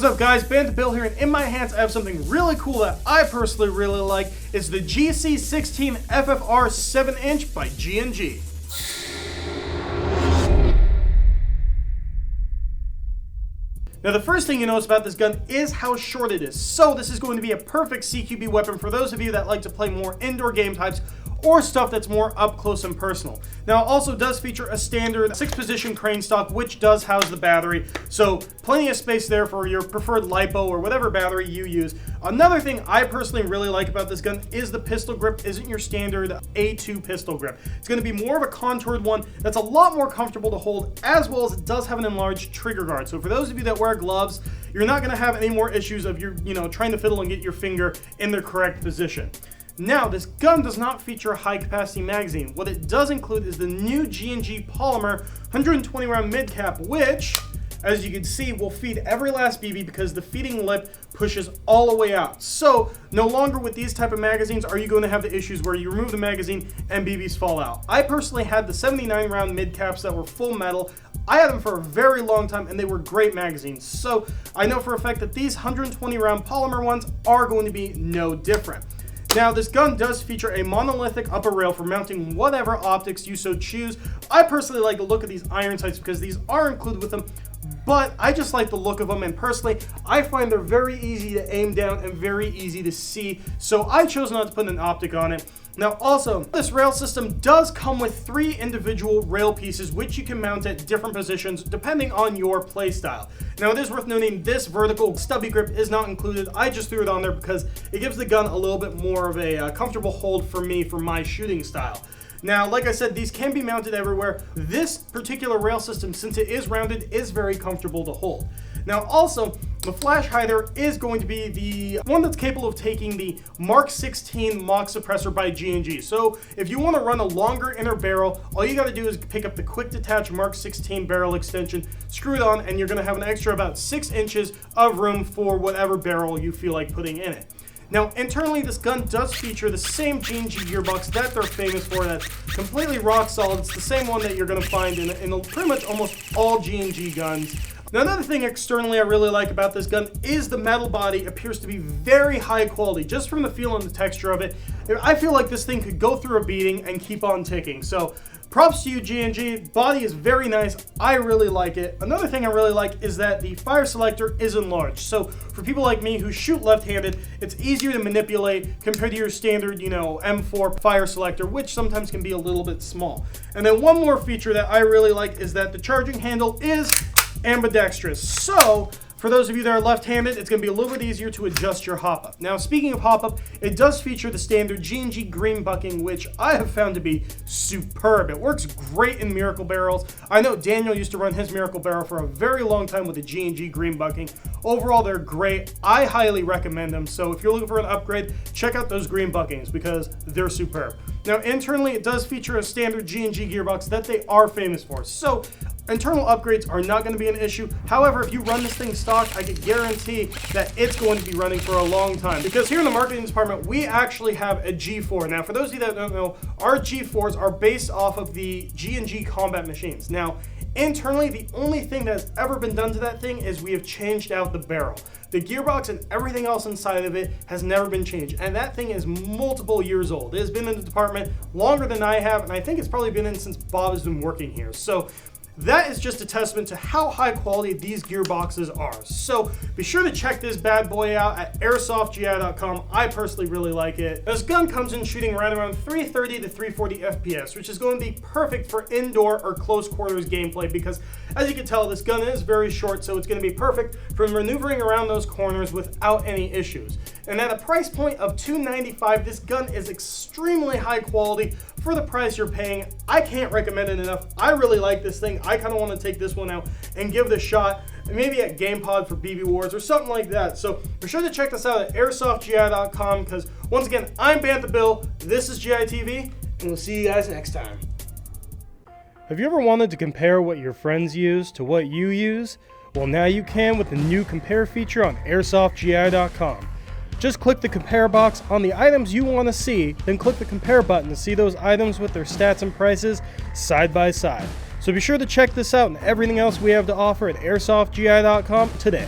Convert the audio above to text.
What's up guys, Bandit Bill here, and in my hands I have something really cool that I personally really like. It's the GC-16 FFR 7-inch by G&G. Now the first thing you notice about this gun is how short it is. So this is going to be a perfect CQB weapon for those of you that like to play more indoor game types or stuff that's more up close and personal. Now it also does feature a standard 6-position crane stock, which does house the battery, so plenty of space there for your preferred LiPo or whatever battery you use. Another thing I personally really like about this gun is the pistol grip isn't your standard A2 pistol grip. It's going to be more of a contoured one that's a lot more comfortable to hold, as well as it does have an enlarged trigger guard. So for those of you that wear gloves, you're not going to have any more issues of trying to fiddle and get your finger in the correct position. Now, this gun does not feature a high-capacity magazine. What it does include is the new G&G Polymer 120-round mid-cap, which, as you can see, will feed every last BB because the feeding lip pushes all the way out. So, no longer with these type of magazines are you going to have the issues where you remove the magazine and BBs fall out. I personally had the 79-round mid-caps that were full metal. I had them for a very long time and they were great magazines. So, I know for a fact that these 120-round polymer ones are going to be no different. Now, this gun does feature a monolithic upper rail for mounting whatever optics you so choose. I personally like the look of these iron sights because these are included with them, but I just like the look of them, and personally, I find they're very easy to aim down and very easy to see, so I chose not to put an optic on it. Now also, this rail system does come with 3 individual rail pieces which you can mount at different positions depending on your playstyle. Now it is worth noting this vertical stubby grip is not included. I just threw it on there because it gives the gun a little bit more of a comfortable hold for me for my shooting style. Now, like I said, these can be mounted everywhere. This particular rail system, since it is rounded, is very comfortable to hold. Now also, the flash hider is going to be the one that's capable of taking the Mark 16 Mach suppressor by G&G. So if you want to run a longer inner barrel, all you got to do is pick up the quick detach Mark 16 barrel extension, screw it on, and you're going to have an extra about 6 inches of room for whatever barrel you feel like putting in it. Now, internally, this gun does feature the same G&G gearbox that they're famous for. That's completely rock solid. It's the same one that you're going to find in pretty much almost all G&G guns. Now, another thing externally I really like about this gun is the metal body appears to be very high quality, just from the feel and the texture of it. I feel like this thing could go through a beating and keep on ticking. So, props to you, G&G. Body is very nice. I really like it. Another thing I really like is that the fire selector is enlarged. So for people like me who shoot left-handed, it's easier to manipulate compared to your standard, M4 fire selector, which sometimes can be a little bit small. And then one more feature that I really like is that the charging handle is ambidextrous. So for those of you that are left-handed, it's going to be a little bit easier to adjust your hop-up. Now, speaking of hop-up, it does feature the standard G&G green bucking, which I have found to be superb. It works great in Miracle barrels. I know Daniel used to run his Miracle barrel for a very long time with the G&G green bucking. Overall, they're great. I highly recommend them. So if you're looking for an upgrade, check out those green buckings because they're superb. Now, internally, it does feature a standard G&G gearbox that they are famous for. So internal upgrades are not going to be an issue. However, if you run this thing stock, I can guarantee that it's going to be running for a long time. Because here in the marketing department, we actually have a G4. Now, for those of you that don't know, our G4s are based off of the G&G combat machines. Now, internally, the only thing that has ever been done to that thing is we have changed out the barrel. The gearbox and everything else inside of it has never been changed, and that thing is multiple years old. It has been in the department longer than I have, and I think it's probably been in since Bob has been working here. So that is just a testament to how high quality these gearboxes are. So be sure to check this bad boy out at airsoftgi.com. I personally really like it. This gun comes in shooting right around 330 to 340 FPS, which is going to be perfect for indoor or close quarters gameplay because, as you can tell, this gun is very short, so it's going to be perfect for maneuvering around those corners without any issues. And at a price point of $295, this gun is extremely high quality for the price you're paying. I can't recommend it enough. I really like this thing. I kind of want to take this one out and give it a shot, maybe at GamePod for BB Wars or something like that. So be sure to check this out at airsoftgi.com because, once again, I'm Bandit Bill, this is GI TV, and we'll see you guys next time. Have you ever wanted to compare what your friends use to what you use? Well, now you can with the new compare feature on airsoftgi.com. Just click the compare box on the items you want to see, then click the compare button to see those items with their stats and prices side by side. So be sure to check this out and everything else we have to offer at airsoftgi.com today.